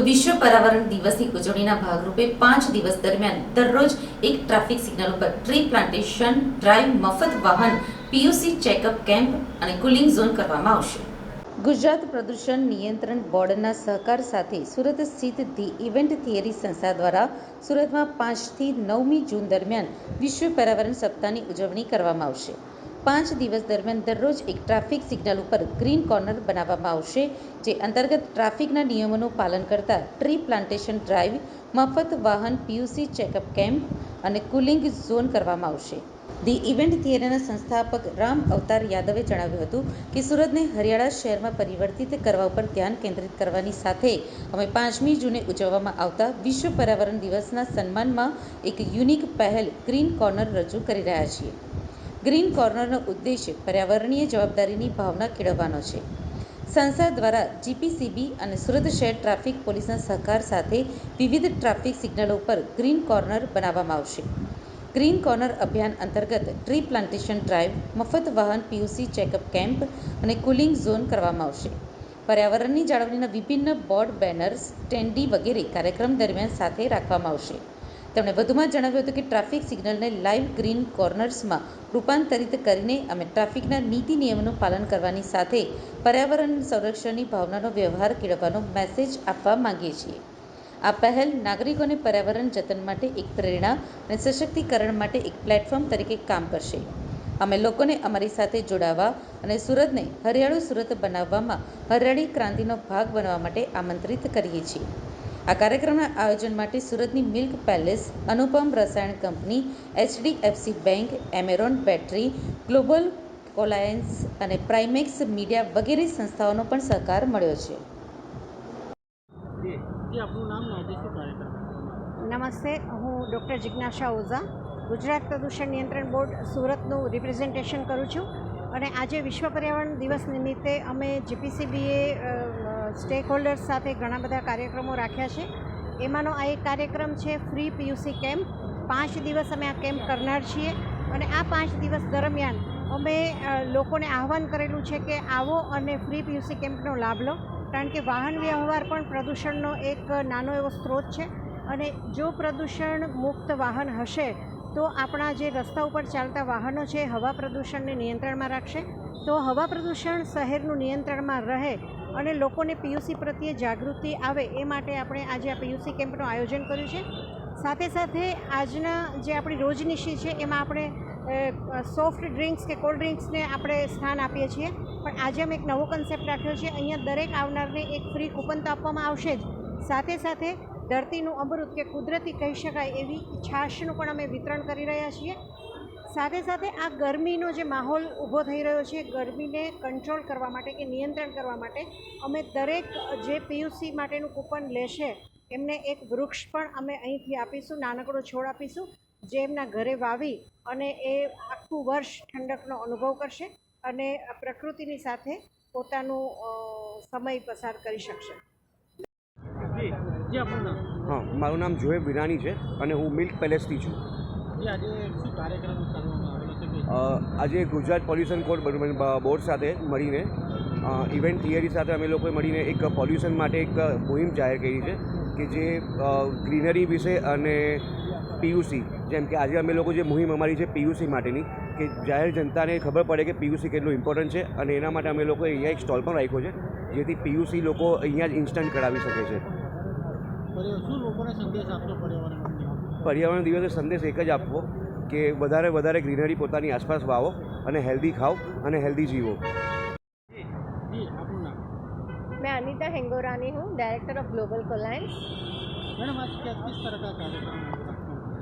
વિશ્વ પર્યાવરણ દિવસની ઉજવણીના ભાગરૂપે 5 દિવસ દરમિયાન દરરોજ એક ટ્રાફિક સિગ્નલ ઉપર ટ્રી પ્લાન્ટેશન ડ્રાઈવ, મફત વાહન પીયુસી ચેકઅપ કેમ્પ અને કુલિંગ ઝોન કરવામાં આવશે. ગુજરાત પ્રદૂષણ નિયંત્રણ બોર્ડના સહકાર સાથે સુરત સ્થિત ધી ઇવેન્ટ થિયરી સંસ્થા દ્વારા સુરતમાં 5 થી 9મી જૂન દરમિયાન વિશ્વ પર્યાવરણ સપ્તાહની ઉજવણી કરવામાં આવશે. 5 દિવસ દરમિયાન દરરોજ એક ટ્રાફિક સિગ્નલ ઉપર ગ્રીન કોર્નર બનાવવામાં આવશે, જે અંતર્ગત ટ્રાફિકના નિયમોનું પાલન કરતા ટ્રી પ્લાન્ટેશન ડ્રાઈવ, મફત વાહન પીયુસી ચેકઅપ કેમ્પ અને કુલિંગ ઝોન કરવામાં આવશે. ધી ઇવેન્ટ થિયરીના સંસ્થાપક રામ અવતાર યાદવે જણાવ્યું હતું કે સુરતને હરિયાળા શહેરમાં પરિવર્તિત કરવા ઉપર ધ્યાન કેન્દ્રિત કરવાની સાથે અમે 5મી જૂને ઉજવવામાં આવતા વિશ્વ પર્યાવરણ દિવસના સન્માનમાં એક યુનિક પહેલ ગ્રીન કોર્નર રજૂ કરી રહ્યા છીએ. ગ્રીન કોર્નરનો ઉદ્દેશ્ય પર્યાવરણીય જવાબદારીની ભાવના કેળવવાનો છે. સંસ્થા દ્વારા જીપીસીબી અને સુરત શહેર ટ્રાફિક પોલીસના સહકાર સાથે વિવિધ ટ્રાફિક સિગ્નલો ઉપર ગ્રીન કોર્નર બનાવવામાં આવશે. ગ્રીન કોર્નર અભિયાન અંતર્ગત ટ્રી પ્લાન્ટેશન ડ્રાઈવ, મફત વાહન પીયુસી ચેકઅપ કેમ્પ અને કુલિંગ ઝોન કરવામાં આવશે. પર્યાવરણની જાળવણીના વિભિન્ન બોર્ડ, બેનર્સ, સ્ટેન્ડી વગેરે કાર્યક્રમ દરમિયાન સાથે રાખવામાં આવશે. તેમણે વધુમાં જણાવ્યું હતું કે ટ્રાફિક સિગ્નલને લાઇવ ગ્રીન કોર્નર્સમાં રૂપાંતરિત કરીને અમે ટ્રાફિકના નીતિ નિયમોનું પાલન કરવાની સાથે પર્યાવરણ સંરક્ષણની ભાવનાનો વ્યવહાર કેળવવાનો મેસેજ આપવા માંગીએ છીએ. આ પહેલ નાગરિકોને પર્યાવરણ જતન માટે એક પ્રેરણા અને સશક્તિકરણ માટે એક પ્લેટફોર્મ તરીકે કામ કરશે. અમે લોકોને અમારી સાથે જોડાવા અને સુરતને હરિયાળું સુરત બનાવવામાં હરિયાળી ક્રાંતિનો ભાગ બનવા માટે આમંત્રિત કરીએ છીએ. આ કાર્યક્રમના આયોજન માટે સુરતની milk Palace, Anupam Rasayan company, HDFC Bank, Amaron battery, Global કોલાયન્સ અને પ્રાઇમેક્સ મીડિયા વગેરે સંસ્થાઓનો પણ સહકાર મળ્યો છે. નમસ્તે, હું ડૉક્ટર જિજ્ઞાસા ઓઝા, ગુજરાત પ્રદૂષણ નિયંત્રણ બોર્ડ સુરતનું રિપ્રેઝન્ટેશન કરું છું. અને આજે વિશ્વ પર્યાવરણ દિવસ નિમિત્તે અમે જીપીસીબીએ સ્ટેક હોલ્ડર્સ સાથે ઘણા બધા કાર્યક્રમો રાખ્યા છે. એમાંનો આ એક કાર્યક્રમ છે ફ્રી પીયુસી કેમ્પ. 5 દિવસ અમે આ કેમ્પ કરનાર છીએ અને આ 5 દિવસ દરમિયાન અમે લોકોને આહવાન કરેલું છે કે આવો અને ફ્રી પીયુસી કેમ્પનો લાભ લો, કારણ કે વાહન વ્યવહાર પણ પ્રદૂષણનો એક નાનો એવો સ્ત્રોત છે. અને જો પ્રદૂષણ મુક્ત વાહન હશે તો આપણા જે રસ્તા ઉપર ચાલતા વાહનો છે હવા પ્રદૂષણને નિયંત્રણમાં રાખશે, તો હવા પ્રદૂષણ શહેરનું નિયંત્રણમાં રહે અને લોકોને પીયુસી પ્રત્યે જાગૃતિ આવે એ માટે આપણે આજે આ પીયુસી કેમ્પનું આયોજન કર્યું છે. સાથે સાથે આજના જે આપણી રોજનીશી છે એમાં આપણે સોફ્ટ ડ્રિંક્સ કે કોલ્ડ ડ્રિંક્સને આપણે સ્થાન આપીએ છીએ, પણ આજે અમે એક નવો કન્સેપ્ટ રાખ્યો છે. અહીંયા દરેક આવનારને એક ફ્રી કૂપન તો આપવામાં આવશે જ, સાથે સાથે ધરતીનું અમૃત કે કુદરતી કહી શકાય એવી છાશનું પણ અમે વિતરણ કરી રહ્યા છીએ. સાથે સાથે આ ગરમીનો જે માહોલ ઊભો થઈ રહ્યો છે, ગરમીને કંટ્રોલ કરવા માટે કે નિયંત્રણ કરવા માટે અમે દરેક જે પીયુસી માટેનું કૂપન લેશે એમને એક વૃક્ષ પણ અમે અહીંથી આપીશું, નાનકડો છોડ આપીશું, જે એમના ઘરે વાવી અને એ આખું વર્ષ ઠંડકનો અનુભવ કરશે અને પ્રકૃતિની સાથે પોતાનો સમય પસાર કરી શકશે. હા, મારું નામ જોએબ વિરાણી છે અને હું મિલ્ક પેલેસથી છું. આજે ગુજરાત પોલ્યુશન બોર્ડ સાથે મળીને ઇવેન્ટ થિયરી સાથે અમે લોકોએ મળીને એક પોલ્યુશન માટે એક મુહિમ જાહેર કરી છે કે જે ગ્રીનરી વિશે અને પીયુસી, જેમ કે આજે અમે લોકો જે મુહિમ અમારી છે પીયુસી માટેની, કે જાહેર જનતાને ખબર પડે કે પીયુસી કેટલું ઇમ્પોર્ટન્ટ છે, અને એના માટે અમે લોકોએ અહીંયા એક સ્ટોલ પણ રાખ્યો છે જેથી પીયુસી લોકો અહીંયા જ ઇન્સ્ટન્ટ કરાવી શકે છે. પર્યાવરણ દિવસે સંદેશ એક જ આપવો કે વધારે ગ્રીનરી પોતાની આસપાસ વાવો અને હેલ્ધી ખાઓ અને હેલ્ધી જીવો. मैं अनीता हेंगोरानी हूँ, डायरेक्टर ऑफ ग्लोबल कोलायंस. मैडम, आज किस तरह का कार्यक्रम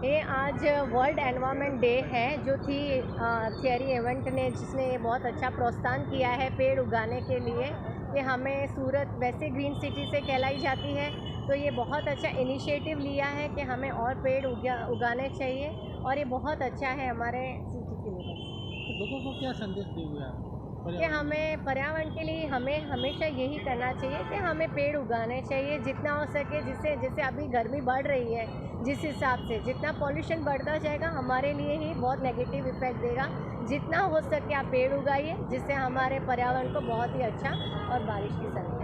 ये आज वर्ल्ड एनवायरनमेंट डे है, जो थी थियरी इवेंट ने, जिसने ये बहुत अच्छा प्रोत्साहन किया है पेड़ उगाने के लिए, कि हमें सूरत वैसे ग्रीन सिटी से कहलाई जाती है, तो ये बहुत अच्छा इनिशिएटिव लिया है कि हमें और पेड़ उगाने चाहिए, और ये बहुत अच्छा है हमारे सिटी के लिए. लोगों को क्या संदेश देंगे आप कि हमें पर्यावरण के लिए हमें हमेशा यही करना चाहिए कि हमें पेड़ उगाने चाहिए जितना हो सके, जिससे जैसे अभी गर्मी बढ़ रही है, जिस हिसाब से जितना पॉल्यूशन बढ़ता जाएगा हमारे लिए ही बहुत नेगेटिव इफेक्ट देगा. जितना हो सके आप पेड़ उगाइए, जिससे हमारे पर्यावरण को बहुत ही अच्छा और बारिश की समय